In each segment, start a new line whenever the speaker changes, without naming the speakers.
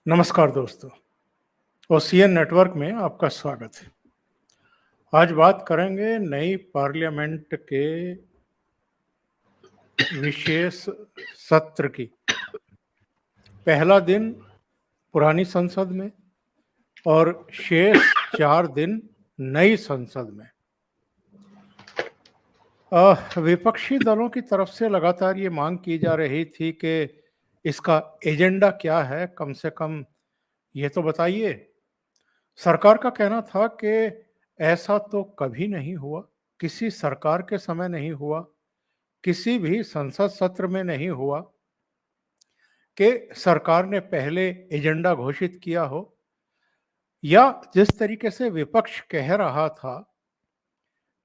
नमस्कार दोस्तों, OCN network में आपका स्वागत है। आज बात करेंगे नई पार्लियामेंट के विशेष सत्र की। पहला दिन पुरानी संसद में और शेष 4 दिन नई संसद में। विपक्षी दलों की तरफ से लगातार ये मांग की जा रही थी कि इसका एजेंडा क्या है, कम से कम ये तो बताइए। सरकार का कहना था कि ऐसा तो कभी नहीं हुआ, किसी सरकार के समय नहीं हुआ, किसी भी संसद सत्र में नहीं हुआ कि सरकार ने पहले एजेंडा घोषित किया हो, या जिस तरीके से विपक्ष कह रहा था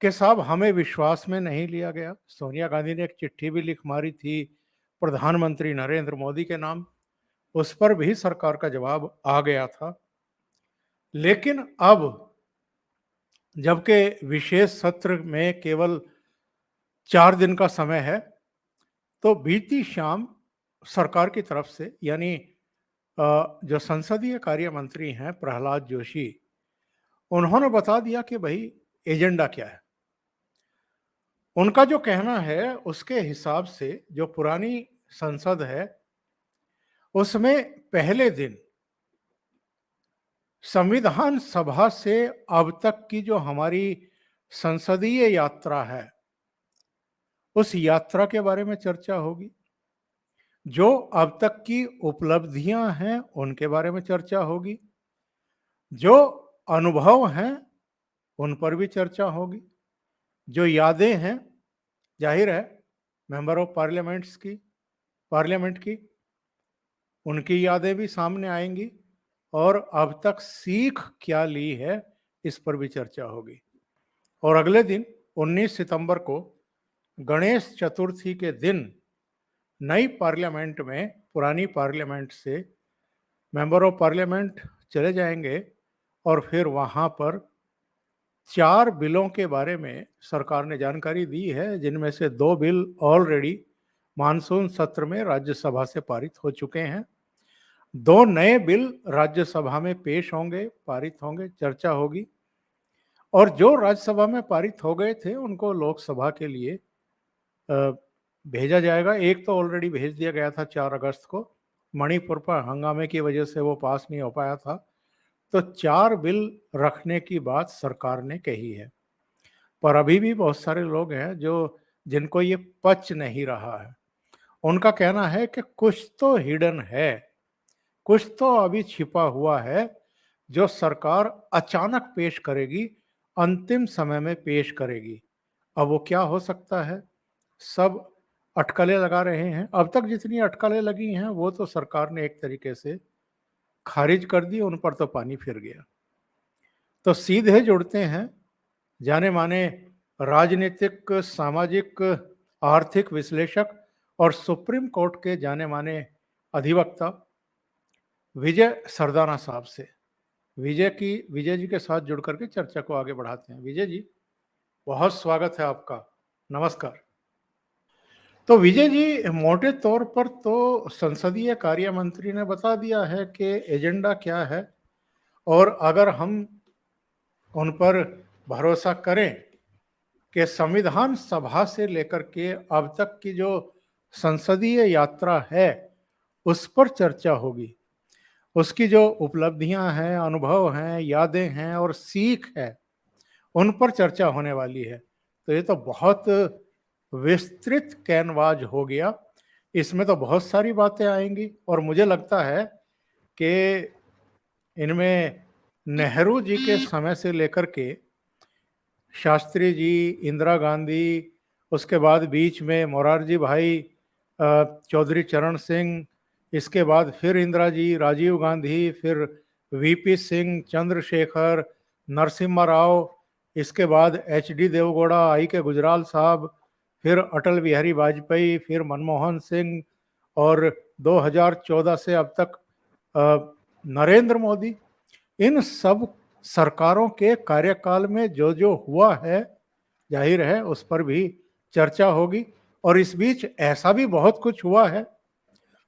कि साहब हमें विश्वास में नहीं लिया गया। सोनिया गांधी ने एक चिट्ठी भी लिख मारी थी प्रधानमंत्री नरेंद्र मोदी के नाम, उस पर भी सरकार का जवाब आ गया था। लेकिन अब जबकि विशेष सत्र में केवल 4 दिन का समय है, तो बीती शाम सरकार की तरफ से, यानी जो संसदीय कार्य मंत्री हैं प्रहलाद जोशी, उन्होंने बता दिया कि भाई एजेंडा क्या है। उनका जो कहना है उसके हिसाब से जो पुरानी संसद है उसमें पहले दिन संविधान सभा से अब तक की जो हमारी संसदीय यात्रा है उस यात्रा के बारे में चर्चा होगी। जो अब तक की उपलब्धियां हैं उनके बारे में चर्चा होगी, जो अनुभव हैं उन पर भी चर्चा होगी, जो यादें हैं, जाहिर है मेंबर ऑफ पार्लियामेंट की उनकी यादें भी सामने आएंगी, और अब तक सीख क्या ली है इस पर भी चर्चा होगी। और अगले दिन 19 सितंबर को गणेश चतुर्थी के दिन नई पार्लियामेंट में पुरानी पार्लियामेंट से मेंबर ऑफ पार्लियामेंट चले जाएंगे, और फिर वहां पर 4 बिलों के बारे में सरकार ने जानकारी दी है, जिनमें से 2 बिल ऑलरेडी मानसून सत्र में राज्यसभा से पारित हो चुके हैं। 2 नए बिल राज्यसभा में पेश होंगे, पारित होंगे, चर्चा होगी, और जो राज्यसभा में पारित हो गए थे उनको लोकसभा के लिए भेजा जाएगा। एक तो ऑलरेडी भेज दिया गया था 4 अगस्त को, मणिपुर पर हंगामे की वजह से वो पास नहीं हो पाया था, तो 4 बिल रखने की बात सरकार ने कही है। पर अभी भी बहुत सारे लोग हैं जिनको ये पच नहीं रहा है। उनका कहना है कि कुछ तो हिडन है, कुछ तो अभी छिपा हुआ है जो सरकार अचानक पेश करेगी, अंतिम समय में पेश करेगी। अब वो क्या हो सकता है, सब अटकलें लगा रहे हैं। अब तक जितनी अटकलें लगी हैं वो तो सरकार ने एक तरीके से खारिज कर दी, उन पर तो पानी फिर गया। तो सीधे जुड़ते हैं जाने माने राजनीतिक, सामाजिक, आर्थिक विश्लेषक और सुप्रीम कोर्ट के जाने माने अधिवक्ता विजय सरदाना साहब से। विजय जी के साथ जुड़ करके चर्चा को आगे बढ़ाते हैं। विजय जी, बहुत स्वागत है आपका, नमस्कार। तो विजय जी, मोटे तौर पर तो संसदीय कार्य मंत्री ने बता दिया है कि एजेंडा क्या है, और अगर हम उन पर भरोसा करें कि संविधान सभा से लेकर के अब तक की जो संसदीय यात्रा है उस पर चर्चा होगी, उसकी जो उपलब्धियां हैं, अनुभव हैं, यादें हैं और सीख है, उन पर चर्चा होने वाली है। तो ये तो बहुत विस्तृत कैनवास हो गया, इसमें तो बहुत सारी बातें आएंगी, और मुझे लगता है कि इनमें नेहरू जी के समय से लेकर के शास्त्री जी, इंदिरा गांधी, उसके बाद बीच में मोरारजी भाई, चौधरी चरण सिंह, इसके बाद फिर इंदिरा जी, राजीव गांधी, फिर वीपी सिंह, चंद्रशेखर, नरसिम्हा राव, इसके बाद एचडी देवगौड़ा, आई के गुजराल साहब, फिर अटल बिहारी वाजपेयी, फिर मनमोहन सिंह, और 2014 से अब तक नरेंद्र मोदी। इन सब सरकारों के कार्यकाल में जो जो हुआ है, जाहिर है उस पर भी चर्चा होगी। और इस बीच ऐसा भी बहुत कुछ हुआ है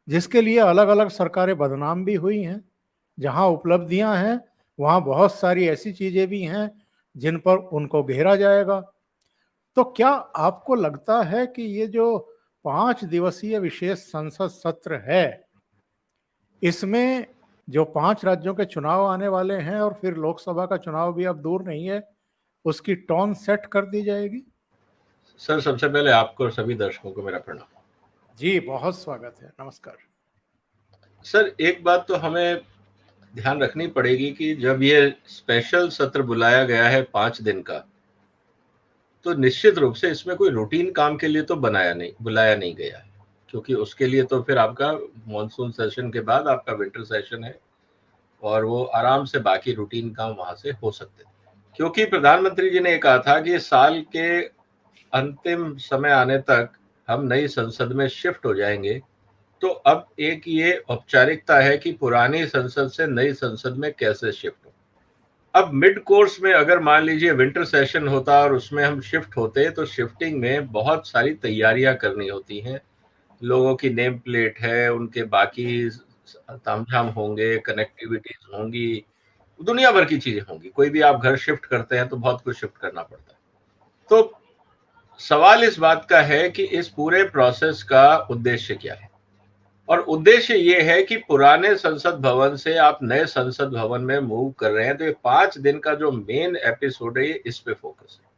जिसके लिए अलग अलग सरकारें बदनाम भी हुई हैं, जहां उपलब्धियां हैं वहां बहुत सारी ऐसी चीजें भी हैं जिन पर उनको घेरा जाएगा। तो क्या आपको लगता है कि ये जो 5 दिवसीय विशेष संसद सत्र है, इसमें जो 5 राज्यों के चुनाव आने वाले हैं और फिर लोकसभा का चुनाव भी अब दूर नहीं है, उसकी टोन सेट कर दी जाएगी?
सर, सबसे पहले आपको और सभी दर्शकों को मेरा प्रणाम।
जी, बहुत स्वागत है। नमस्कार।
सर, एक बात तो हमें ध्यान रखनी पड़ेगी कि जब ये स्पेशल सत्र बुलाया गया है 5 दिन का, तो निश्चित रूप से इसमें कोई रूटीन काम के लिए तो बुलाया नहीं गया है, क्योंकि उसके लिए तो फिर आपका मॉनसून सेशन के बाद आपका विंटर सेशन है और वो आराम से बाकी रूटीन काम वहां से हो सकते हैं। क्योंकि प्रधानमंत्री जी ने ये कहा था कि साल के अंतिम समय आने तक हम नई संसद में शिफ्ट हो जाएंगे, तो अब एक ये औपचारिकता है कि पुरानी संसद से नई संसद में कैसे शिफ्ट हो। अब मिड कोर्स में अगर मान लीजिए विंटर सेशन होता और उसमें हम शिफ्ट होते, तो शिफ्टिंग में बहुत सारी तैयारियां करनी होती हैं। लोगों की नेम प्लेट है, उनके बाकी तामझाम होंगे, कनेक्टिविटीज होंगी, दुनिया भर की चीजें होंगी। कोई भी आप घर शिफ्ट करते हैं तो बहुत कुछ शिफ्ट करना पड़ता है। तो सवाल इस बात का है कि इस पूरे प्रोसेस का उद्देश्य क्या है, और उद्देश्य ये है कि पुराने संसद भवन से आप नए संसद भवन में मूव कर रहे हैं, तो ये 5 दिन का जो मेन एपिसोड है, ये इस पे फोकस है।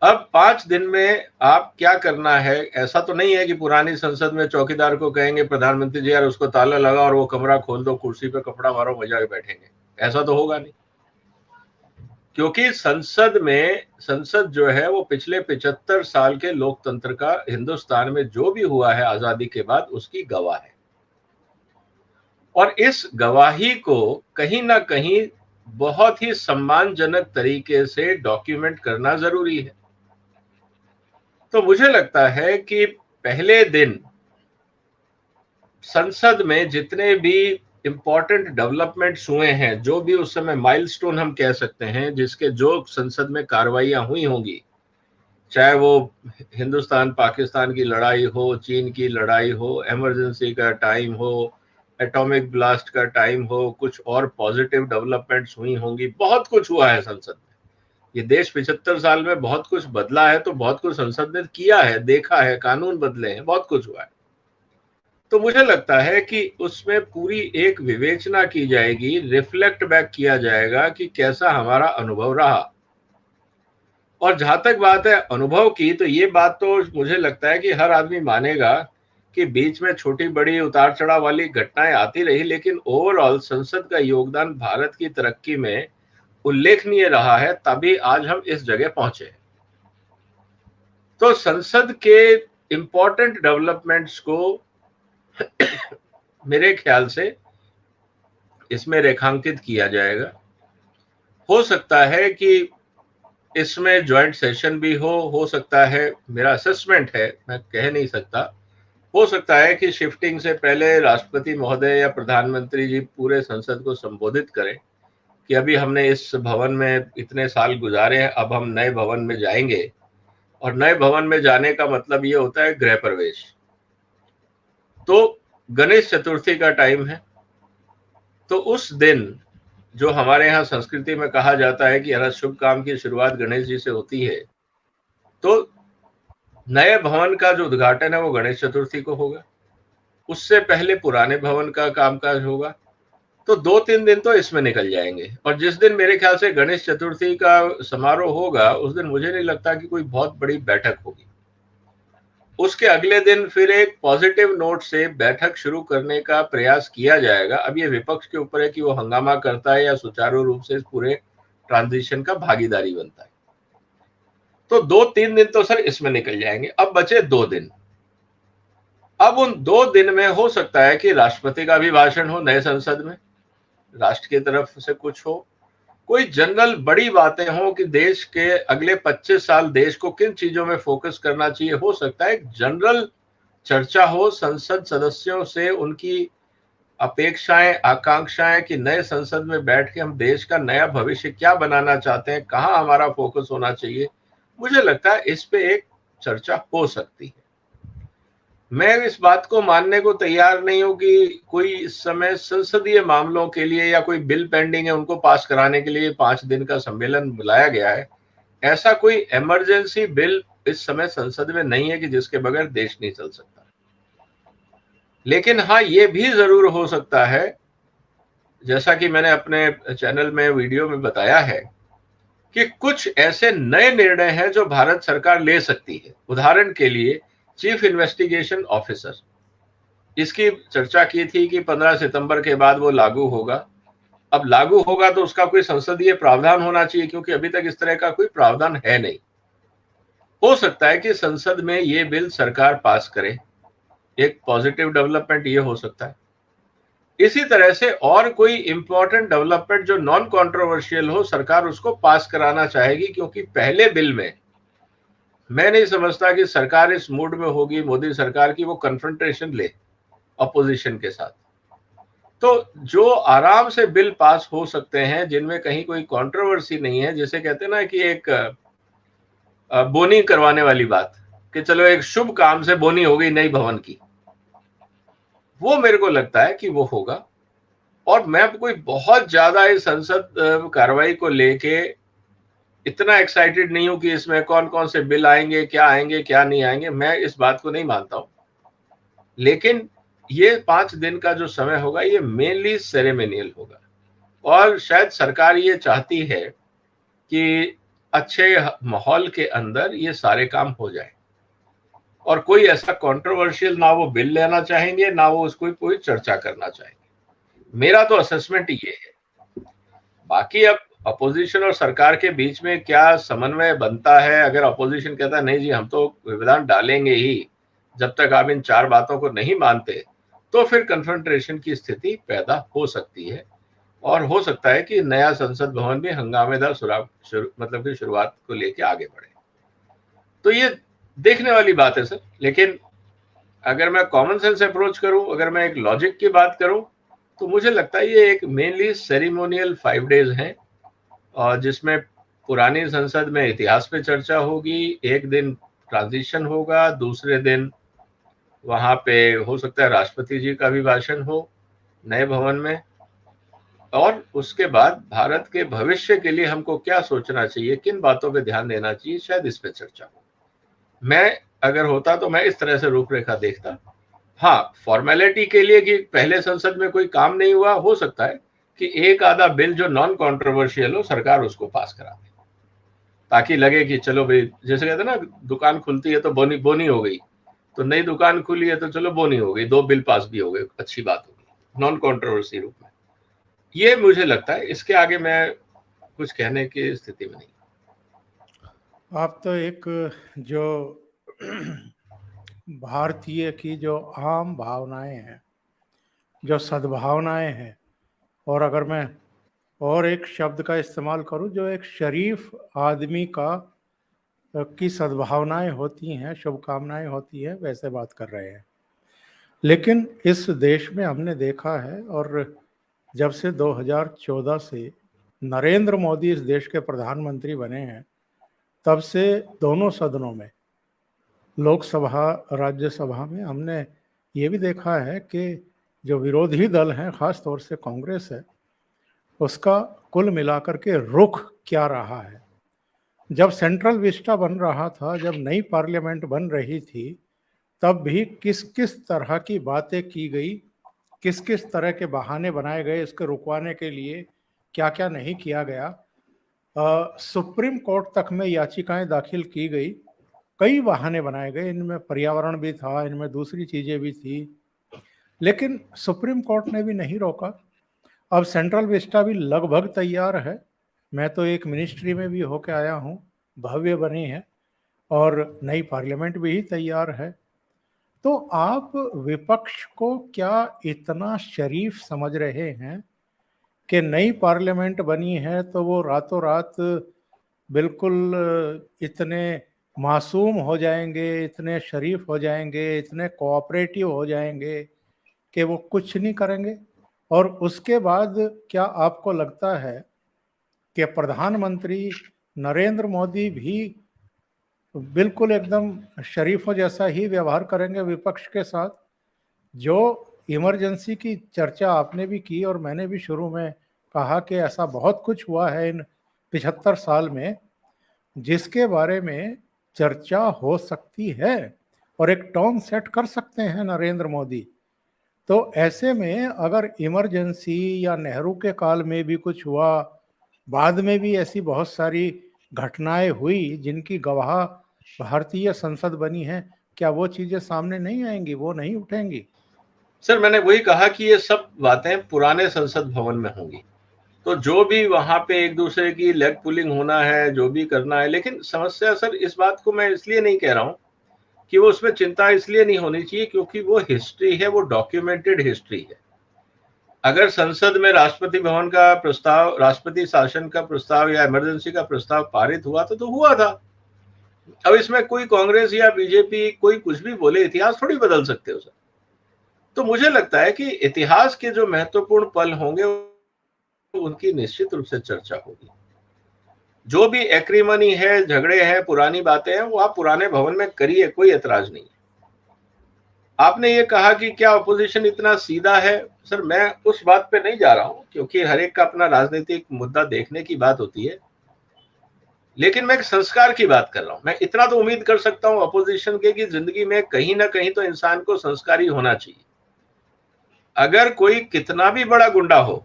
अब 5 दिन में आप क्या करना है, ऐसा तो नहीं है कि पुरानी संसद में चौकीदार को कहेंगे प्रधानमंत्री जी यार उसको ताला लगा और वो कमरा खोल दो, कुर्सी पे कपड़ा मारो, मजा के बैठेंगे। ऐसा तो होगा नहीं, क्योंकि संसद जो है वो पिछले 75 साल के लोकतंत्र का हिंदुस्तान में जो भी हुआ है आजादी के बाद उसकी गवाह है, और इस गवाही को कहीं ना कहीं बहुत ही सम्मानजनक तरीके से डॉक्यूमेंट करना जरूरी है। तो मुझे लगता है कि पहले दिन संसद में जितने भी इंपॉर्टेंट डेवलपमेंट्स हुए हैं, जो भी उस समय माइलस्टोन हम कह सकते हैं, जिसके जो संसद में कार्रवाइयां हुई होंगी, चाहे वो हिंदुस्तान पाकिस्तान की लड़ाई हो, चीन की लड़ाई हो, इमरजेंसी का टाइम हो, एटॉमिक ब्लास्ट का टाइम हो, कुछ और पॉजिटिव डेवलपमेंट्स हुई होंगी, बहुत कुछ हुआ है संसद में। ये देश 75 साल में बहुत कुछ बदला है, तो बहुत कुछ संसद ने किया है, देखा है, कानून बदले हैं, बहुत कुछ हुआ है। तो मुझे लगता है कि उसमें पूरी एक विवेचना की जाएगी, रिफ्लेक्ट बैक किया जाएगा कि कैसा हमारा अनुभव रहा। और जहां तक बात है अनुभव की, तो ये बात तो मुझे लगता है कि हर आदमी मानेगा कि बीच में छोटी बड़ी उतार चढ़ाव वाली घटनाएं आती रही, लेकिन ओवरऑल संसद का योगदान भारत की तरक्की में उल्लेखनीय रहा है, तभी आज हम इस जगह पहुंचे। तो संसद के इंपॉर्टेंट डेवलपमेंट्स को मेरे ख्याल से इसमें रेखांकित किया जाएगा। हो सकता है कि इसमें ज्वाइंट सेशन भी हो सकता है, मेरा असेसमेंट है, मैं कह नहीं सकता। हो सकता है कि शिफ्टिंग से पहले राष्ट्रपति महोदय या प्रधानमंत्री जी पूरे संसद को संबोधित करें कि अभी हमने इस भवन में इतने साल गुजारे हैं, अब हम नए भवन में जाएंगे, और नए भवन में जाने का मतलब ये होता है गृह प्रवेश। तो गणेश चतुर्थी का टाइम है, तो उस दिन जो हमारे यहाँ संस्कृति में कहा जाता है कि हर शुभ काम की शुरुआत गणेश जी से होती है, तो नए भवन का जो उद्घाटन है वो गणेश चतुर्थी को होगा। उससे पहले पुराने भवन का कामकाज होगा। तो 2-3 दिन तो इसमें निकल जाएंगे, और जिस दिन मेरे ख्याल से गणेश चतुर्थी का समारोह होगा, उस दिन मुझे नहीं लगता कि कोई बहुत बड़ी बैठक होगी। उसके अगले दिन फिर एक पॉजिटिव नोट से बैठक शुरू करने का प्रयास किया जाएगा। अब ये विपक्ष के ऊपर है कि वो हंगामा करता है या सुचारू रूप से इस पूरे ट्रांजिशन का भागीदारी बनता है। तो 2-3 दिन तो सर इसमें निकल जाएंगे। अब बचे 2 दिन। अब उन 2 दिन में हो सकता है कि राष्ट्रपति का भी भाषण हो, नए संसद में राष्ट्र की तरफ से कुछ हो, कोई जनरल बड़ी बातें हो कि देश के अगले 25 साल देश को किन चीजों में फोकस करना चाहिए। हो सकता है एक जनरल चर्चा हो संसद सदस्यों से, उनकी अपेक्षाएं, आकांक्षाएं कि नए संसद में बैठ के हम देश का नया भविष्य क्या बनाना चाहते हैं, कहां हमारा फोकस होना चाहिए। मुझे लगता है इस पे एक चर्चा हो सकती है। मैं इस बात को मानने को तैयार नहीं हूं कि कोई इस समय संसदीय मामलों के लिए या कोई बिल पेंडिंग है उनको पास कराने के लिए 5 दिन का सम्मेलन बुलाया गया है। ऐसा कोई इमरजेंसी बिल इस समय संसद में नहीं है कि जिसके बगैर देश नहीं चल सकता। लेकिन हाँ, ये भी जरूर हो सकता है, जैसा कि मैंने अपने चैनल में वीडियो में बताया है, कि कुछ ऐसे नए निर्णय हैं जो भारत सरकार ले सकती है। उदाहरण के लिए चीफ इन्वेस्टिगेशन ऑफिसर, इसकी चर्चा की थी कि 15 सितंबर के बाद वो लागू होगा। अब लागू होगा तो उसका कोई संसदीय प्रावधान होना चाहिए, क्योंकि अभी तक इस तरह का कोई प्रावधान है नहीं। हो सकता है कि संसद में ये बिल सरकार पास करे, एक पॉजिटिव डेवलपमेंट ये हो सकता है। इसी तरह से और कोई इंपॉर्टेंट डेवलपमेंट जो नॉन कंट्रोवर्शियल हो, सरकार उसको पास कराना चाहेगी, क्योंकि पहले बिल में मैं नहीं समझता कि सरकार इस मूड में होगी, मोदी सरकार की, वो कन्फ्रंटेशन ले अपोजिशन के साथ। तो जो आराम से बिल पास हो सकते हैं, जिनमें कहीं कोई कंट्रोवर्सी नहीं है, जिसे कहते हैं ना कि एक बोनी करवाने वाली बात, कि चलो एक शुभ काम से बोनी हो गई नई भवन की, वो मेरे को लगता है कि वो होगा। और मैं कोई बहुत ज्यादा इस संसद कार्रवाई को लेके इतना एक्साइटेड नहीं हूं कि इसमें कौन कौन से बिल आएंगे, क्या नहीं आएंगे, मैं इस बात को नहीं मानता हूं। लेकिन ये 5 दिन का जो समय होगा, ये मेनली सेरेमोनियल होगा, और शायद सरकार ये चाहती है कि अच्छे माहौल के अंदर ये सारे काम हो जाए, और कोई ऐसा कंट्रोवर्शियल ना वो बिल लेना चाहेंगे, ना वो उसको कोई चर्चा करना चाहेंगे। मेरा तो असेसमेंट ये है। बाकी अब अपोजिशन और सरकार के बीच में क्या समन्वय बनता है, अगर अपोजिशन कहता है नहीं जी हम तो विवाद डालेंगे ही जब तक आप इन 4 बातों को नहीं मानते, तो फिर कन्फ्रंटेशन की स्थिति पैदा हो सकती है, और हो सकता है कि नया संसद भवन भी हंगामेदार मतलब कि शुरुआत को लेके आगे बढ़े। तो ये देखने वाली बात है सर। लेकिन अगर मैं कॉमन सेंस अप्रोच करूं, अगर मैं एक लॉजिक की बात करूं, तो मुझे लगता है ये एक मेनली सेरिमोनियल 5 डेज हैं, और जिसमें पुरानी संसद में इतिहास पे चर्चा होगी, एक दिन ट्रांजिशन होगा, दूसरे दिन वहां पे हो सकता है राष्ट्रपति जी का भी भाषण हो नए भवन में, और उसके बाद भारत के भविष्य के लिए हमको क्या सोचना चाहिए, किन बातों पे ध्यान देना चाहिए, शायद इस पे चर्चा हो। मैं अगर होता तो मैं इस तरह से रूपरेखा देखता। हाँ, फॉर्मेलिटी के लिए कि पहले संसद में कोई काम नहीं हुआ, हो सकता है कि एक आधा बिल जो नॉन कंट्रोवर्शियल हो, सरकार उसको पास करा दे, ताकि लगे कि चलो भाई, जैसे कहते हैं ना दुकान खुलती है तो बोनी बोनी हो गई, तो नई दुकान खुली है तो चलो बोनी हो गई, 2 बिल पास भी हो गए, अच्छी बात होगी नॉन कंट्रोवर्सी रूप में। ये मुझे लगता है, इसके आगे मैं कुछ कहने की स्थिति में नहीं।
आप तो एक जो भारतीय की जो आम भावनाएं हैं, जो सद्भावनाएं हैं, और अगर मैं और एक शब्द का इस्तेमाल करूं, जो एक शरीफ आदमी की सद्भावनाएं होती हैं, शुभकामनाएं होती हैं, वैसे बात कर रहे हैं। लेकिन इस देश में हमने देखा है, और जब से 2014 से नरेंद्र मोदी इस देश के प्रधानमंत्री बने हैं, तब से दोनों सदनों में, लोकसभा राज्यसभा में, हमने ये भी देखा है कि जो विरोधी दल हैं, खास तौर से कांग्रेस है, उसका कुल मिलाकर के रुख क्या रहा है। जब सेंट्रल विस्टा बन रहा था, जब नई पार्लियामेंट बन रही थी, तब भी किस किस तरह की बातें की गई, किस किस तरह के बहाने बनाए गए इसको रुकवाने के लिए, क्या क्या नहीं किया गया। सुप्रीम कोर्ट तक में याचिकाएं दाखिल की गई, कई बहाने बनाए गए, इनमें पर्यावरण भी था, इनमें दूसरी चीजें भी थी, लेकिन सुप्रीम कोर्ट ने भी नहीं रोका। अब सेंट्रल विस्टा भी लगभग तैयार है। मैं तो एक मिनिस्ट्री में भी होके आया हूँ, भव्य बनी है, और नई पार्लियामेंट भी तैयार है। तो आप विपक्ष को क्या इतना शरीफ समझ रहे हैं कि नई पार्लियामेंट बनी है तो वो रातों रात बिल्कुल इतने मासूम हो जाएंगे, इतने शरीफ हो जाएंगे, इतने कोऑपरेटिव हो जाएंगे कि वो कुछ नहीं करेंगे? और उसके बाद क्या आपको लगता है कि प्रधानमंत्री नरेंद्र मोदी भी बिल्कुल एकदम शरीफों जैसा ही व्यवहार करेंगे विपक्ष के साथ। जो इमरजेंसी की चर्चा आपने भी की और मैंने भी शुरू में कहा कि ऐसा बहुत कुछ हुआ है इन 75 साल में जिसके बारे में चर्चा हो सकती है और एक टोन सेट कर सकते हैं नरेंद्र मोदी। तो ऐसे में अगर इमरजेंसी या नेहरू के काल में भी कुछ हुआ, बाद में भी ऐसी बहुत सारी घटनाएं हुई जिनकी गवाह भारतीय संसद बनी है, क्या वो चीजें सामने नहीं आएंगी, वो नहीं उठेंगी?
सर मैंने वही कहा कि ये सब बातें पुराने संसद भवन में होंगी, तो जो भी वहां पे एक दूसरे की लेग पुलिंग होना है, जो भी करना है, लेकिन समस्या सर इस बात को मैं इसलिए नहीं कह रहा हूं कि वो उसमें चिंता इसलिए नहीं होनी चाहिए क्योंकि वो हिस्ट्री है, वो डॉक्यूमेंटेड हिस्ट्री है। अगर संसद में राष्ट्रपति भवन का प्रस्ताव, राष्ट्रपति शासन का प्रस्ताव या इमरजेंसी का प्रस्ताव पारित हुआ तो हुआ था। अब इसमें कोई कांग्रेस या बीजेपी कोई कुछ भी बोले, इतिहास थोड़ी बदल सकते हो सर। तो मुझे लगता है कि इतिहास के जो महत्वपूर्ण पल होंगे उनकी निश्चित रूप से चर्चा होगी। जो भी एक्रीमनी है, झगड़े हैं, पुरानी बातें हैं, वो आप पुराने भवन में करिए, कोई एतराज नहीं। आपने ये कहा कि क्या अपोजिशन इतना सीधा है, सर मैं उस बात पे नहीं जा रहा हूं क्योंकि हर एक का अपना राजनीतिक मुद्दा देखने की बात होती है, लेकिन मैं एक संस्कार की बात कर रहा हूं। मैं इतना तो उम्मीद कर सकता हूं अपोजिशन के कि जिंदगी में कहीं ना कहीं तो इंसान को संस्कारी होना चाहिए। अगर कोई कितना भी बड़ा गुंडा हो,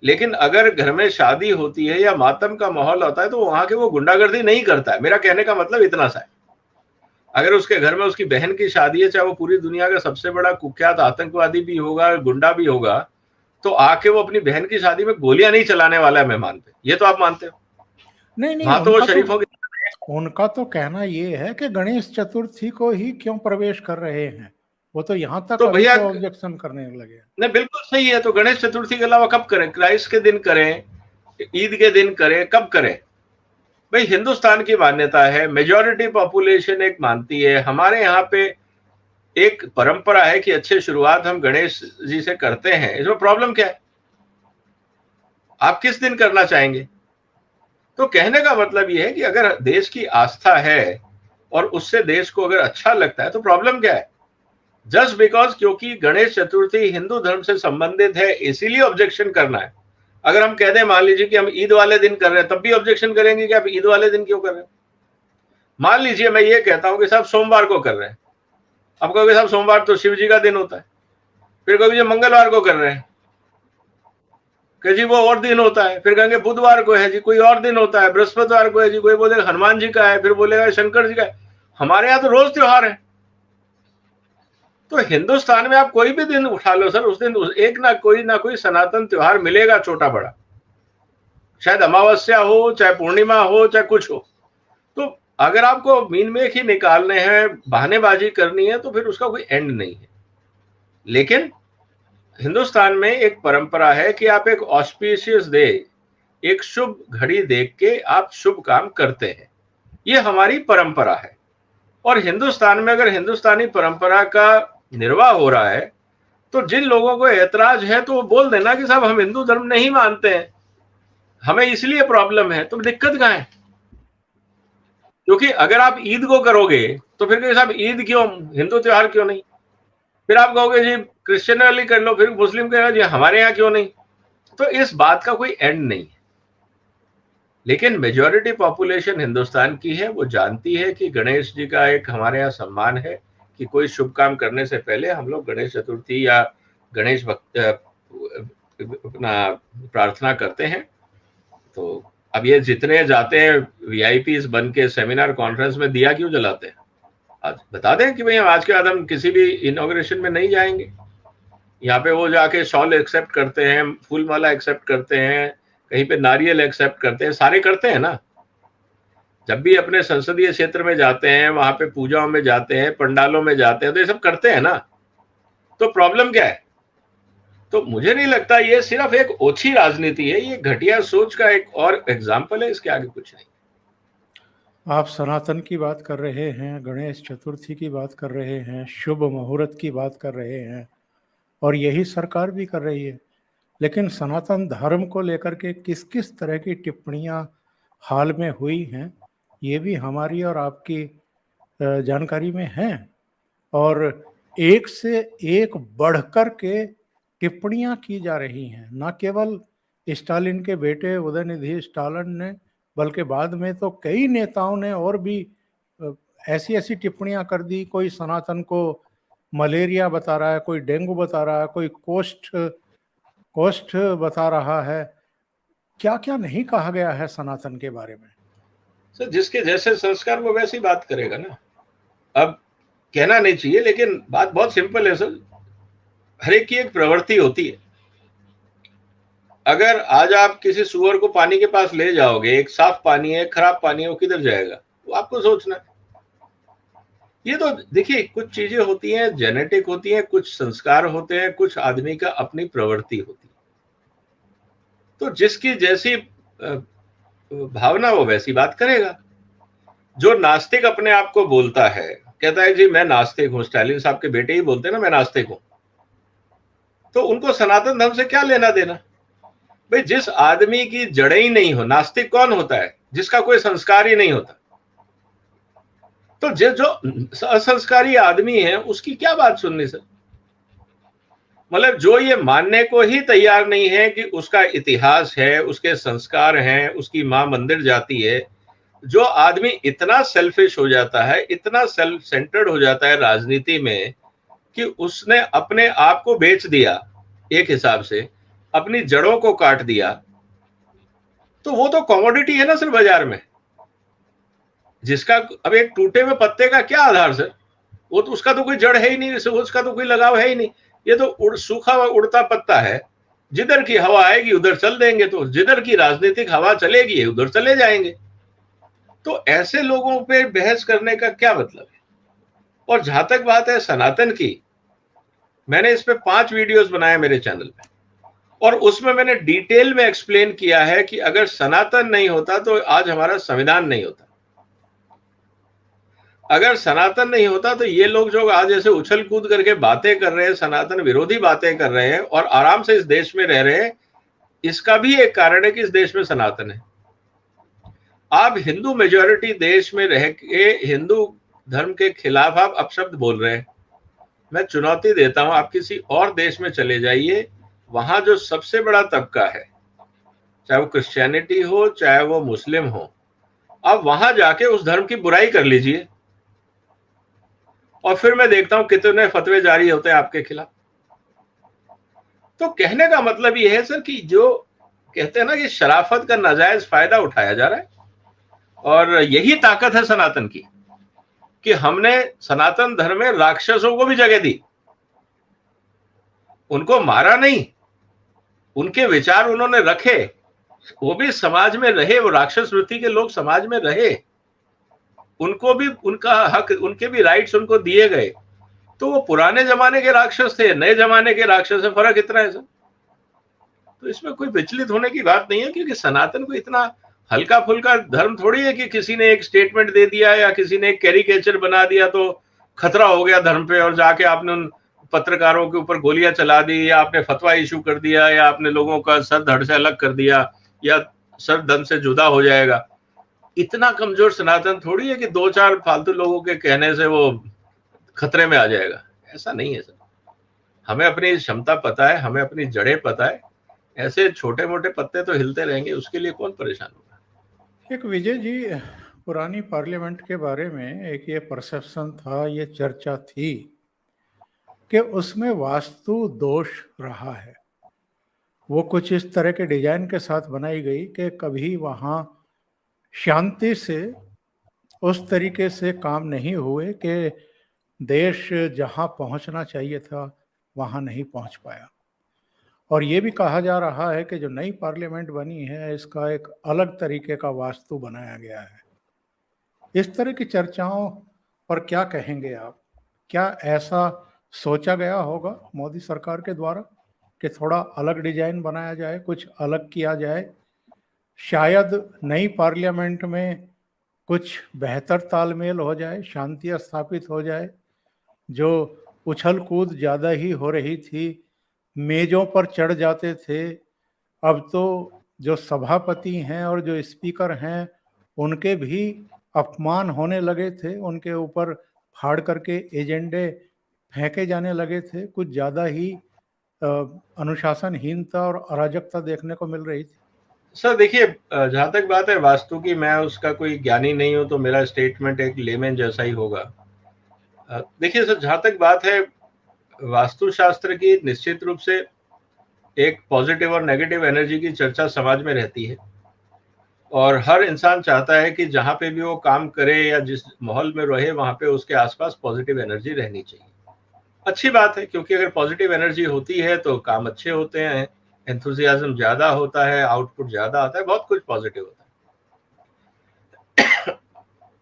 लेकिन अगर घर में शादी होती है या मातम का माहौल होता है तो वहां के वो गुंडागर्दी नहीं करता है। मेरा कहने का मतलब इतना सा है, अगर उसके घर में उसकी बहन की शादी है, चाहे वो पूरी दुनिया का सबसे बड़ा कुख्यात आतंकवादी भी होगा, गुंडा भी होगा, तो आके वो अपनी बहन की शादी में गोलियां नहीं चलाने वाला है मेहमान पे। ये तो आप मानते हो?
नहीं नहीं,
वहां तो वो शरीफों की
उनका तो कहना ये है कि गणेश चतुर्थी को ही क्यों प्रवेश कर रहे हैं, वो तो यहां तक
तो
अभी
भैया
तो ऑब्जेक्शन करने लगे।
नहीं, बिल्कुल सही है। तो गणेश चतुर्थी के अलावा कब करें? क्राइस्ट के दिन करें, ईद के दिन करें, कब करें? भाई हिंदुस्तान की मान्यता है, मेजॉरिटी पॉपुलेशन एक मानती है। हमारे यहाँ पे एक परंपरा है कि अच्छे शुरुआत हम गणेश जी से करते हैं, इसमें प्रॉब्लम क्या है? आप किस दिन करना चाहेंगे? तो कहने का मतलब यह है कि अगर देश की आस्था है और उससे देश को अगर अच्छा लगता है तो प्रॉब्लम क्या है? जस्ट बिकॉज क्योंकि गणेश चतुर्थी हिंदू धर्म से संबंधित है इसीलिए ऑब्जेक्शन करना है। अगर हम कह दें मान लीजिए कि हम ईद वाले दिन कर रहे हैं, तब भी ऑब्जेक्शन करेंगे कि आप ईद वाले दिन क्यों कर रहे हैं? मान लीजिए मैं ये कहता हूं कि साहब सोमवार को कर रहे हैं, अब कहोगे साहब सोमवार तो शिव जी का दिन होता है। फिर कहोगे मंगलवार को कर रहे हैं कि जी वो और दिन होता है। फिर कहेंगे बुधवार को है जी, कोई और दिन होता है। बृहस्पतिवार को है जी, कोई बोलेगा हनुमान जी का है, फिर बोलेगा शंकर जी का है। हमारे यहाँ तो रोज त्योहार है। तो हिंदुस्तान में आप कोई भी दिन उठा लो सर, उस दिन एक ना कोई सनातन त्योहार मिलेगा, छोटा बड़ा, शायद अमावस्या हो, चाहे पूर्णिमा हो, चाहे कुछ हो। तो अगर आपको मीन में ही निकालने हैं, बहानेबाजी करनी है, तो फिर उसका कोई एंड नहीं है। लेकिन हिंदुस्तान में एक परंपरा है कि आप एक ऑस्पिशियस डे, एक शुभ घड़ी देख के आप शुभ काम करते हैं। ये हमारी परंपरा है। और हिंदुस्तान में अगर हिंदुस्तानी परंपरा का निर्वाह हो रहा है तो जिन लोगों को ऐतराज है तो वो बोल देना कि साहब हम हिंदू धर्म नहीं मानते हैं, हमें इसलिए प्रॉब्लम है। तो दिक्कत कहां है? क्योंकि अगर आप ईद को करोगे तो फिर साहब ईद क्यों, हिंदू त्योहार क्यों नहीं? फिर आप कहोगे जी क्रिश्चियन वाली कर लो, फिर मुस्लिम कहेगा जी हमारे यहाँ क्यों नहीं? तो इस बात का कोई एंड नहीं है। लेकिन मेजॉरिटी पॉपुलेशन हिंदुस्तान की है, वो जानती है कि गणेश जी का एक हमारे यहाँ सम्मान है कि कोई शुभ काम करने से पहले हम लोग गणेश चतुर्थी या गणेश भक्त अपना प्रार्थना करते हैं। तो अब ये जितने जाते हैं वीआईपीज बन के सेमिनार कॉन्फ्रेंस में, दिया क्यों जलाते हैं? आज बता दें कि भाई आज के बाद हम किसी भी इनॉग्रेशन में नहीं जाएंगे। यहाँ पे वो जाके शॉल एक्सेप्ट करते हैं, फूल माला एक्सेप्ट करते हैं, कहीं पे नारियल एक्सेप्ट करते हैं, सारे करते हैं ना। जब भी अपने संसदीय क्षेत्र में जाते हैं, वहां पे पूजाओं में जाते हैं, पंडालों में जाते हैं, तो ये सब करते हैं ना। तो प्रॉब्लम क्या है? तो मुझे नहीं लगता, ये सिर्फ एक ओछी राजनीति है, ये घटिया सोच का एक और एग्जाम्पल है, इसके आगे कुछ नहीं।
आप सनातन की बात कर रहे हैं, गणेश चतुर्थी की बात कर रहे हैं, शुभ मुहूर्त की बात कर रहे हैं, और यही सरकार भी कर रही है। लेकिन सनातन धर्म को लेकर के किस किस तरह की टिप्पणियां हाल में हुई हैं, ये भी हमारी और आपकी जानकारी में है। और एक से एक बढ़कर के टिप्पणियां की जा रही हैं, न केवल स्टालिन के बेटे उदयनिधि स्टालिन ने, बल्कि बाद में तो कई नेताओं ने और भी ऐसी ऐसी टिप्पणियां कर दी। कोई सनातन को मलेरिया बता रहा है, कोई डेंगू बता रहा है, कोई कोष्ठ कोष्ठ बता रहा है। क्या क्या नहीं कहा गया है सनातन के बारे में।
सर जिसके जैसे संस्कार वो वैसी बात करेगा ना। अब कहना नहीं चाहिए लेकिन बात बहुत सिंपल है सर, हर एक की एक प्रवृत्ति होती है। अगर आज आप किसी सुअर को पानी के पास ले जाओगे, एक साफ पानी है, खराब पानी है, वो किधर जाएगा, वो आपको सोचना है। ये तो देखिए कुछ चीजें होती हैं जेनेटिक होती हैं, कुछ संस्कार होते हैं, कुछ आदमी का अपनी प्रवृत्ति होती है। तो जिसकी जैसी भावना वो वैसी बात करेगा। जो नास्तिक अपने आप को बोलता है, कहता है जी मैं नास्तिक हूं, स्टालिन साहब के बेटे ही बोलते हैं ना मैं नास्तिक हूं, तो उनको सनातन धर्म से क्या लेना देना। भाई जिस आदमी की जड़ें ही नहीं हो, नास्तिक कौन होता है? जिसका कोई संस्कार ही नहीं होता। तो जो असंस्कारी आदमी है उसकी क्या बात सुननी सर। मतलब जो ये मानने को ही तैयार नहीं है कि उसका इतिहास है, उसके संस्कार हैं, उसकी मां मंदिर जाती है। जो आदमी इतना सेल्फिश हो जाता है, इतना सेल्फ सेंटर्ड हो जाता है राजनीति में कि उसने अपने आप को बेच दिया, एक हिसाब से अपनी जड़ों को काट दिया, तो वो तो कमोडिटी है ना सर बाजार में। जिसका अब एक टूटे हुए पत्ते का क्या आधार सर, वो तो उसका तो कोई जड़ है ही नहीं, उसका तो कोई लगाव है ही नहीं। ये तो सूखा हुआ उड़ता पत्ता है, जिधर की हवा आएगी उधर चल देंगे, तो जिधर की राजनीतिक हवा चलेगी उधर चले जाएंगे। तो ऐसे लोगों पे बहस करने का क्या मतलब है। और जहां तक बात है सनातन की, मैंने इस पे 5 वीडियोस बनाए मेरे चैनल पे, और उसमें मैंने डिटेल में एक्सप्लेन किया है कि अगर सनातन नहीं होता तो आज हमारा संविधान नहीं होता। अगर सनातन नहीं होता तो ये लोग जो आज ऐसे उछल कूद करके बातें कर रहे हैं, सनातन विरोधी बातें कर रहे हैं और आराम से इस देश में रह रहे हैं, इसका भी एक कारण है कि इस देश में सनातन है। आप हिंदू मेजॉरिटी देश में रह के हिंदू धर्म के खिलाफ आप अपशब्द बोल रहे हैं। मैं चुनौती देता हूं, आप किसी और देश में चले जाइए, वहां जो सबसे बड़ा तबका है, चाहे वो क्रिश्चियनिटी हो चाहे वो मुस्लिम हो, आप वहां जाके उस धर्म की बुराई कर लीजिए और फिर मैं देखता हूं कितने फतवे जारी होते हैं आपके खिलाफ। तो कहने का मतलब ये है सर कि जो कहते हैं ना कि शराफत का नाजायज फायदा उठाया जा रहा है, और यही ताकत है सनातन की कि हमने सनातन धर्म में राक्षसों को भी जगह दी। उनको मारा नहीं, उनके विचार उन्होंने रखे, वो भी समाज में रहे, वो राक्षस वृत्ति के लोग समाज में रहे, उनको भी उनका हक, उनके भी राइट्स उनको दिए गए। तो वो पुराने जमाने के राक्षस थे, नए जमाने के राक्षस है, फर्क इतना है सर। तो इसमें कोई विचलित होने की बात नहीं है, क्योंकि सनातन को इतना हल्का फुल्का धर्म थोड़ी है कि किसी ने एक स्टेटमेंट दे दिया या किसी ने एक कैरिकेचर बना दिया तो खतरा हो गया धर्म पे, और जाके आपने उन पत्रकारों के ऊपर गोलियां चला दी, या आपने फतवा इशू कर दिया, या आपने लोगों का सर धड़ से अलग कर दिया, या सर धन से जुदा हो जाएगा। इतना कमजोर सनातन थोड़ी है कि 2-4 फालतू लोगों के कहने से वो खतरे में आ जाएगा। ऐसा नहीं है सर। हमें अपनी क्षमता पता है, हमें अपनी जड़ें पता है। ऐसे छोटे मोटे पत्ते तो हिलते रहेंगे, उसके लिए कौन परेशान होगा।
एक विजय जी, पुरानी पार्लियामेंट के बारे में एक ये परसेप्शन था, ये चर्चा थी कि उसमें वास्तु दोष रहा है। वो कुछ इस तरह के डिजाइन के साथ बनाई गई कि कभी वहाँ शांति से उस तरीके से काम नहीं हुए कि देश जहाँ पहुँचना चाहिए था वहाँ नहीं पहुँच पाया। और ये भी कहा जा रहा है कि जो नई पार्लियामेंट बनी है इसका एक अलग तरीके का वास्तु बनाया गया है। इस तरह की चर्चाओं पर क्या कहेंगे आप? क्या ऐसा सोचा गया होगा मोदी सरकार के द्वारा कि थोड़ा अलग डिजाइन बनाया जाए, कुछ अलग किया जाए, शायद नई पार्लियामेंट में कुछ बेहतर तालमेल हो जाए, शांति स्थापित हो जाए? जो उछल कूद ज़्यादा ही हो रही थी, मेज़ों पर चढ़ जाते थे, अब तो जो सभापति हैं और जो स्पीकर हैं, उनके भी अपमान होने लगे थे, उनके ऊपर फाड़ करके एजेंडे फेंके जाने लगे थे, कुछ ज़्यादा ही अनुशासनहीनता और अराजकता देखने को मिल रही थी।
सर देखिए, जहाँ तक बात है वास्तु की, मैं उसका कोई ज्ञानी नहीं हूँ, तो मेरा स्टेटमेंट एक लेमैन जैसा ही होगा। देखिए सर, जहाँ तक बात है वास्तुशास्त्र की, निश्चित रूप से एक पॉजिटिव और नेगेटिव एनर्जी की चर्चा समाज में रहती है, और हर इंसान चाहता है कि जहाँ पे भी वो काम करे या जिस माहौल में रहे वहाँ पे उसके आसपास पॉजिटिव एनर्जी रहनी चाहिए। अच्छी बात है, क्योंकि अगर पॉजिटिव एनर्जी होती है तो काम अच्छे होते हैं, एंथुसियाज्म ज्यादा होता है, आउटपुट ज्यादा आता है, बहुत कुछ पॉजिटिव होता है।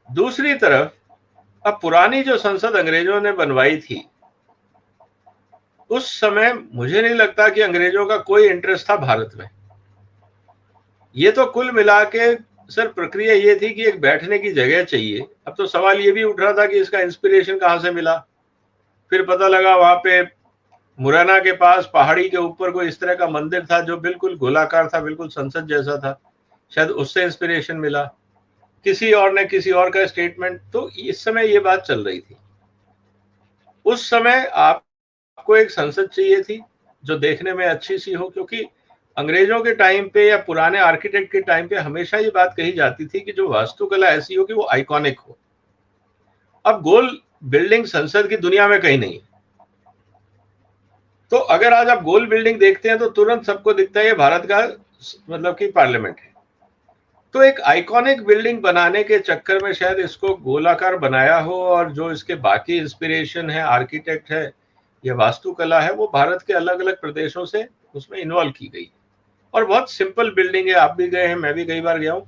दूसरी तरफ, अब पुरानी जो संसद अंग्रेजों ने बनवाई थी, उस समय मुझे नहीं लगता कि अंग्रेजों का कोई इंटरेस्ट था भारत में। ये तो कुल मिला के सर प्रक्रिया ये थी कि एक बैठने की जगह चाहिए। अब तो सवाल ये भी उठ रहा था कि इसका इंस्पिरेशन कहाँ से मिला। फिर पता लगा वहां पे मुरैना के पास पहाड़ी के ऊपर कोई इस तरह का मंदिर था जो बिल्कुल गोलाकार था, बिल्कुल संसद जैसा था, शायद उससे इंस्पिरेशन मिला। किसी और ने किसी और का स्टेटमेंट, तो इस समय ये बात चल रही थी। उस समय आपको एक संसद चाहिए थी जो देखने में अच्छी सी हो, क्योंकि अंग्रेजों के टाइम पे या पुराने आर्किटेक्ट के टाइम पे हमेशा ये बात कही जाती थी कि जो वास्तुकला ऐसी हो कि वो आइकॉनिक हो। अब गोल बिल्डिंग संसद की दुनिया में कहीं नहीं है, तो अगर आज आप गोल बिल्डिंग देखते हैं तो तुरंत सबको दिखता है ये भारत का मतलब कि पार्लियामेंट है। तो एक आइकॉनिक बिल्डिंग बनाने के चक्कर में शायद इसको गोलाकार बनाया हो, और जो इसके बाकी इंस्पिरेशन है, आर्किटेक्ट है या वास्तुकला है, वो भारत के अलग अलग प्रदेशों से उसमें इन्वॉल्व की गई। और बहुत सिंपल बिल्डिंग है, आप भी गए हैं, मैं भी कई बार गया हूं,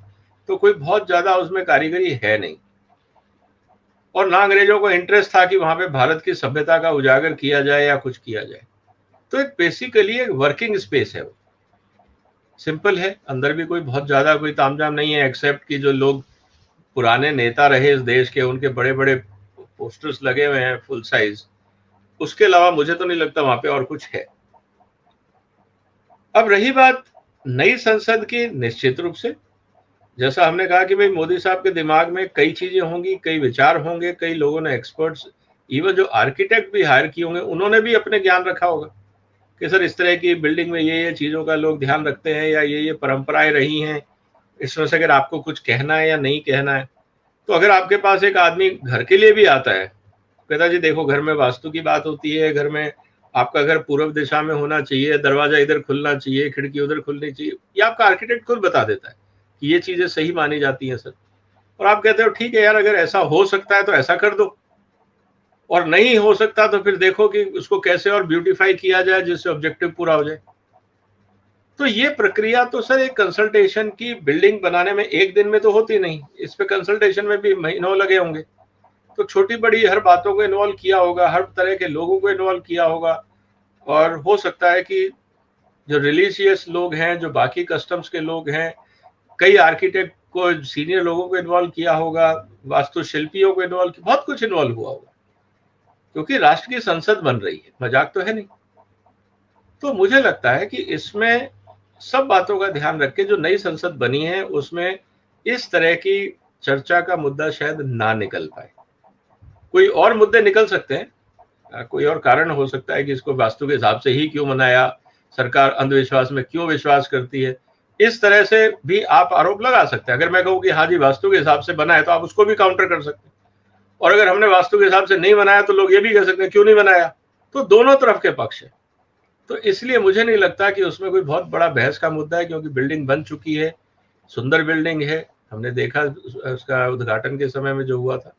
तो कोई बहुत ज्यादा उसमें कारीगरी है नहीं, और ना अंग्रेजों को इंटरेस्ट था कि वहां पे भारत की सभ्यता का उजागर किया जाए या कुछ किया जाए। तो एक बेसिकली एक वर्किंग स्पेस है, वो सिंपल है, अंदर भी कोई बहुत ज्यादा कोई तामझाम नहीं है, एक्सेप्ट कि जो लोग पुराने नेता रहे इस देश के, उनके बड़े बड़े पोस्टर्स लगे हुए हैं फुल साइज। उसके अलावा मुझे तो नहीं लगता वहां पे और कुछ है। अब रही बात नई संसद की, निश्चित रूप से जैसा हमने कहा कि भाई मोदी साहब के दिमाग में कई चीजें होंगी, कई विचार होंगे, कई लोगों ने एक्सपर्ट्स, इवन जो आर्किटेक्ट भी हायर किए होंगे, उन्होंने भी अपने ज्ञान रखा होगा कि सर इस तरह की बिल्डिंग में ये चीजों का लोग ध्यान रखते हैं, या ये परंपराएं रही हैं, इसमें से अगर आपको कुछ कहना है या नहीं कहना है। तो अगर आपके पास एक आदमी घर के लिए भी आता है, कहता जी देखो घर में वास्तु की बात होती है, घर में आपका घर पूर्व दिशा में होना चाहिए, दरवाजा इधर खुलना चाहिए, खिड़की उधर खुलनी चाहिए, ये आपका आर्किटेक्ट खुद बता देता है कि ये चीजें सही मानी जाती हैं सर। और आप कहते हो ठीक है यार, अगर ऐसा हो सकता है तो ऐसा कर दो, और नहीं हो सकता तो फिर देखो कि उसको कैसे और ब्यूटीफाई किया जाए जिससे ऑब्जेक्टिव पूरा हो जाए। तो ये प्रक्रिया तो सर एक कंसल्टेशन की बिल्डिंग बनाने में एक दिन में तो होती नहीं, इस पे कंसल्टेशन में भी महीनों लगे होंगे। तो छोटी बड़ी हर बातों को इन्वॉल्व किया होगा, हर तरह के लोगों को इन्वॉल्व किया होगा, और हो सकता है कि जो रिलीजियस लोग हैं, जो बाकी कस्टम्स के लोग हैं, कई आर्किटेक्ट को, सीनियर लोगों को इन्वॉल्व किया होगा, वास्तुशिल्पियों को इन्वॉल्व किया, बहुत कुछ इन्वॉल्व हुआ होगा, क्योंकि राष्ट्र की संसद बन रही है, मजाक तो है नहीं। तो मुझे लगता है कि इसमें सब बातों का ध्यान रख के जो नई संसद बनी है उसमें इस तरह की चर्चा का मुद्दा शायद ना निकल पाए। कोई और मुद्दे निकल सकते हैं, कोई और कारण हो सकता है कि इसको वास्तु के हिसाब से ही क्यों मनाया, सरकार अंधविश्वास में क्यों विश्वास करती है, इस तरह से भी आप आरोप लगा सकते हैं। अगर मैं कहूँ कि हाँ जी वास्तु के हिसाब से बना है, तो आप उसको भी काउंटर कर सकते हैं, और अगर हमने वास्तु के हिसाब से नहीं बनाया तो लोग ये भी कह सकते हैं क्यों नहीं बनाया। तो दोनों तरफ के पक्ष है, तो इसलिए मुझे नहीं लगता कि उसमें कोई बहुत बड़ा बहस का मुद्दा है, क्योंकि बिल्डिंग बन चुकी है, सुंदर बिल्डिंग है, हमने देखा उसका उद्घाटन के समय में जो हुआ था।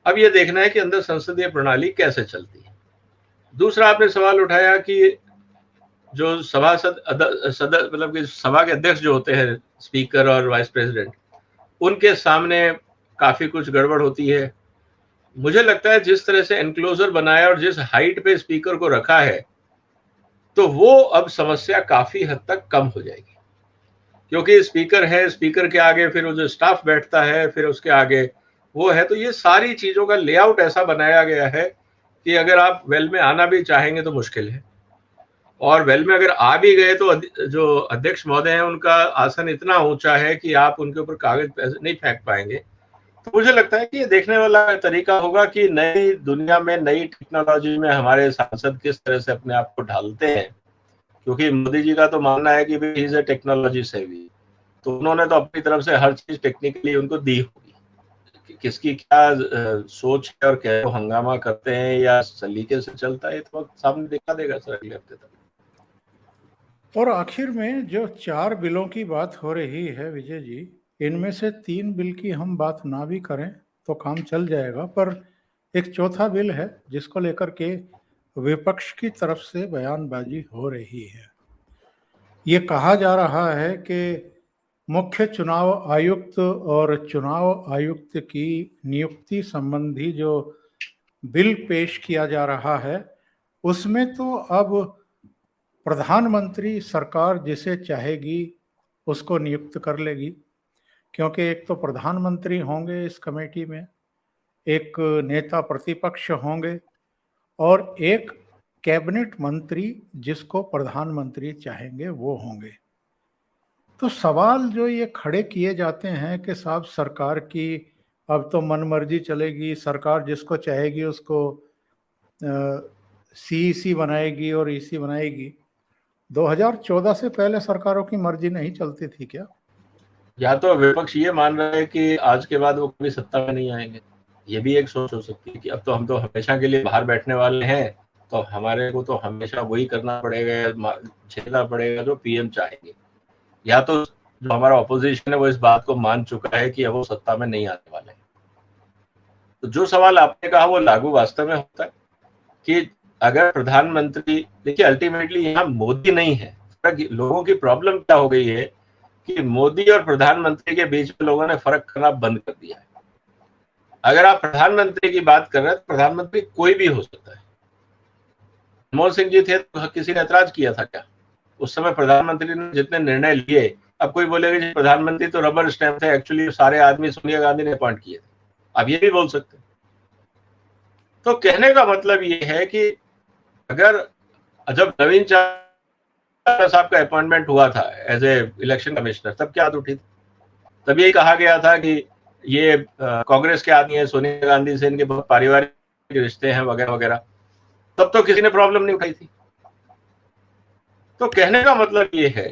अब ये देखना है कि अंदर संसदीय प्रणाली कैसे चलती है। दूसरा आपने सवाल उठाया कि जो सभासद मतलब कि सभा के अध्यक्ष जो होते हैं, स्पीकर और वाइस प्रेसिडेंट, उनके सामने काफी कुछ गड़बड़ होती है। मुझे लगता है जिस तरह से एनक्लोजर बनाया और जिस हाइट पे स्पीकर को रखा है, तो वो अब समस्या काफी हद तक कम हो जाएगी, क्योंकि स्पीकर है, स्पीकर के आगे फिर वो जो स्टाफ बैठता है, फिर उसके आगे वो है, तो ये सारी चीजों का लेआउट ऐसा बनाया गया है कि अगर आप वेल में आना भी चाहेंगे तो मुश्किल है, और वेल में अगर आ भी गए तो जो अध्यक्ष महोदय हैं उनका आसन इतना ऊंचा है कि आप उनके ऊपर कागज नहीं फेंक पाएंगे। तो मुझे लगता है कि ये देखने वाला तरीका होगा कि नई दुनिया में, नई टेक्नोलॉजी में हमारे सांसद किस तरह से अपने आप को ढालते हैं, क्योंकि मोदी जी का तो मानना है कि ही इज ए टेक्नोलॉजी सेवी, तो उन्होंने तो अपनी तरफ से हर चीज टेक्निकली उनको दी होगी। किसकी क्या सोच है और क्या हंगामा करते हैं या सलीके से चलता है, तो वक्त सामने दिखा देगा सर अगले हफ्ते तक।
और आखिर में जो 4 बिलों की बात हो रही है विजय जी, इनमें से 3 बिल की हम बात ना भी करें तो काम चल जाएगा, पर एक चौथा बिल है जिसको लेकर के विपक्ष की तरफ से बयानबाजी हो रही है। ये कहा जा रहा है कि मुख्य चुनाव आयुक्त और चुनाव आयुक्त की नियुक्ति संबंधी जो बिल पेश किया जा रहा है, उसमें तो अब प्रधानमंत्री सरकार जिसे चाहेगी उसको नियुक्त कर लेगी, क्योंकि एक तो प्रधानमंत्री होंगे इस कमेटी में, एक नेता प्रतिपक्ष होंगे और एक कैबिनेट मंत्री जिसको प्रधानमंत्री चाहेंगे वो होंगे। तो सवाल जो ये खड़े किए जाते हैं कि साहब सरकार की अब तो मनमर्जी चलेगी, सरकार जिसको चाहेगी उसको सीईसी बनाएगी और ईसी बनाएगी। 2014 से पहले सरकारों की मर्जी नहीं चलती थी क्या?
या तो विपक्ष ये मान रहा है कि आज के बाद वो कभी सत्ता में नहीं आएंगे, ये भी एक सोच हो सकती है कि अब तो हम तो हमेशा के लिए बाहर बैठने वाले हैं, तो हमारे को तो हमेशा वही करना पड़ेगा, झेलना पड़ेगा जो पीएम चाहेंगे। या तो जो हमारा ऑपोजिशन है वो इस बात को मान चुका है कि अब वो सत्ता में नहीं आने वाले हैं। तो जो सवाल आपने कहा वो लागू वास्तव में होता है कि अगर प्रधानमंत्री, देखिए अल्टीमेटली यहाँ मोदी नहीं है, लोगों की प्रॉब्लम क्या हो गई है कि मोदी और प्रधानमंत्री के बीच में लोगों ने फर्क करना बंद कर दिया है। अगर आप प्रधानमंत्री की बात कर रहे हैं तो प्रधानमंत्री कोई भी हो सकता है। मनमोहन सिंह जी थे तो किसी ने ऐतराज किया था क्या? उस समय प्रधानमंत्री ने जितने निर्णय लिए, अब कोई बोलेगा जी प्रधानमंत्री तो रबर स्टैंप थे, एक्चुअली सारे आदमी सोनिया गांधी ने अपॉइंट किए थे, अब ये भी बोल सकते हैं। तो कहने का मतलब ये है कि अगर जब नवीन चावला साहब का अपॉइंटमेंट हुआ था एज ए इलेक्शन कमिश्नर, तब क्या बात उठी थी? तब यही कहा गया था कि ये कांग्रेस के आदमी है, सोनिया गांधी से इनके बहुत पारिवारिक रिश्ते हैं वगैरह वगैरह, तब तो किसी ने प्रॉब्लम नहीं उठाई थी। तो कहने का मतलब ये है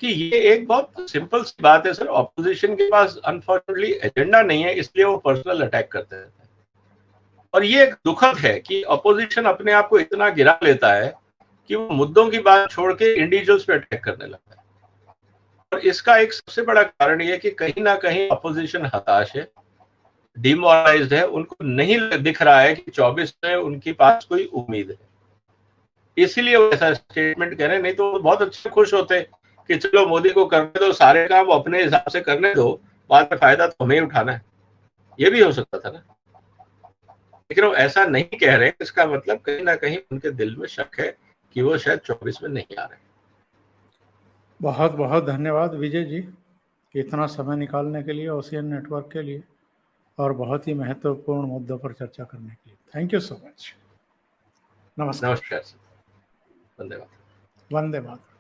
कि ये एक बहुत सिंपल सी बात है सर, ऑपोजिशन के पास अनफॉर्चुनेटली एजेंडा नहीं है, इसलिए वो पर्सनल अटैक करते रहते हैं। और ये एक दुखद है कि ऑपोजिशन अपने आप को इतना गिरा लेता है कि वो मुद्दों की बात छोड़ के इंडिविजुअल्स पे अटैक करने लगता है। और इसका एक सबसे बड़ा कारण ये कि कहीं ना कहीं ऑपोजिशन हताश है, डिमोरलाइज्ड है, उनको नहीं दिख रहा है कि 24 में उनके पास कोई उम्मीद है, इसीलिए वो ऐसा स्टेटमेंट कह रहे हैं। नहीं तो बहुत अच्छे खुश होते कि चलो मोदी को करने दो, सारे काम अपने हिसाब से करने दो, बाद में फायदा तो हमें ही उठाना है, ये भी हो सकता था ना। लेकिन वो ऐसा नहीं कह रहे, इसका मतलब कहीं ना कहीं उनके दिल में शक है कि वो शायद 24 में नहीं आ रहे।
बहुत बहुत धन्यवाद विजय जी, इतना समय निकालने के लिए ओशियन नेटवर्क के लिए और बहुत ही महत्वपूर्ण मुद्दों पर चर्चा करने के लिए। Thank you so much. नमस्कार।
नमस्कार सर, धन्यवाद।
वंदे मातरम।